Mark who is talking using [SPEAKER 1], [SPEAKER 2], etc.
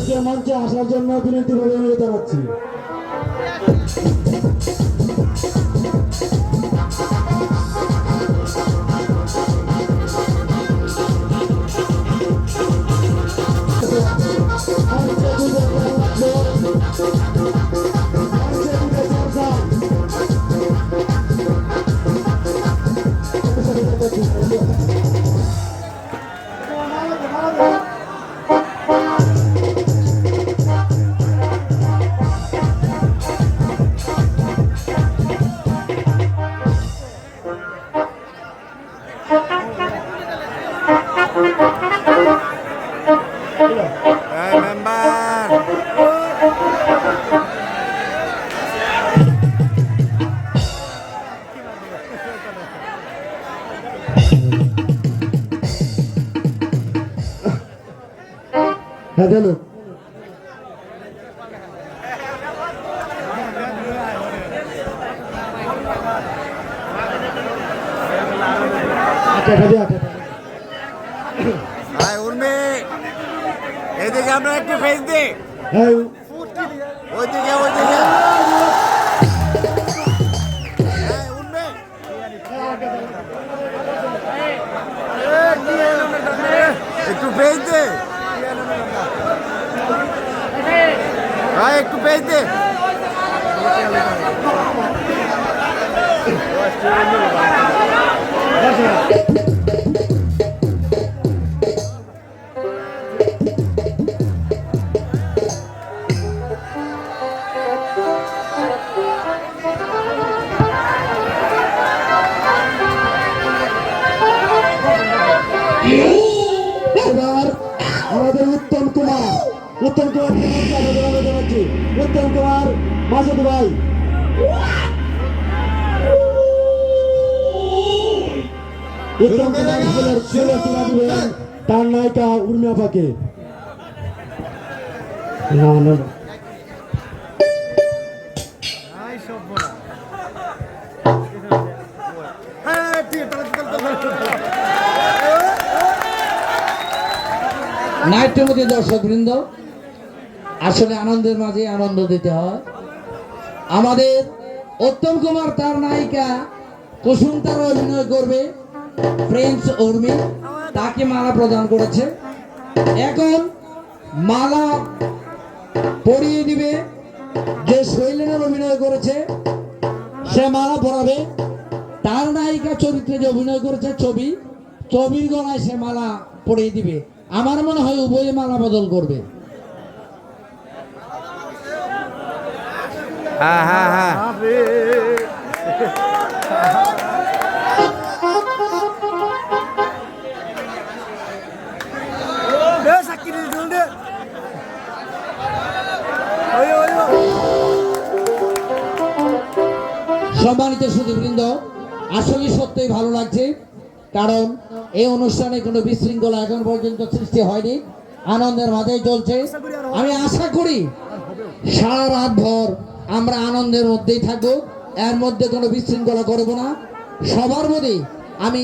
[SPEAKER 1] আজকে মঞ্চে আসার জন্য বিনীতভাবে অনুরোধ জানাচ্ছি। হ্যাঁ বলো।
[SPEAKER 2] এদিকে আমরা একটু ফেস দিই, ওইদিকে ওইদিকে একটু ফেস দে, ভাই একটু ফেস দে।
[SPEAKER 1] এবার আমাদের উত্তম কুমার উত্তম মাসুদ ভাই উত্তম কুমার তার নায়িকা উর্মিয়া পাকে।
[SPEAKER 3] নাট্যমতী দর্শক বৃন্দ, আসলে আনন্দের মাঝে আনন্দ দিতে হয়। আমাদের উত্তম কুমার তার নায়িকা কুসুম তার অভিনয় করবে, প্রিন্স উর্মি তাকে মালা প্রদান করেছে। এখন মালা পরিয়ে দিবে যে শৈলেনের অভিনয় করেছে, সে মালা পরাবে। তার নায়িকা চরিত্রে যে অভিনয় করেছে ছবির গলায় সে মালা পরিয়ে দিবে। আমার মনে হয় উভয়ে মালা বদল করবে।
[SPEAKER 2] হ্যাঁ হ্যাঁ হ্যাঁ
[SPEAKER 3] সম্মানিত সুধীবৃন্দ, আসলে সত্যিই ভালো লাগছে, কারণ এই অনুষ্ঠানে কোনো বিশৃঙ্খলা এখন পর্যন্ত সৃষ্টি হয়নি, আনন্দের মাঝেই চলছে। আমি আশা করি সারা রাত ভর আমরা আনন্দের মধ্যেই থাকবো, এর মধ্যে কোনো বিশৃঙ্খলা করব না। সবার মধ্যে আমি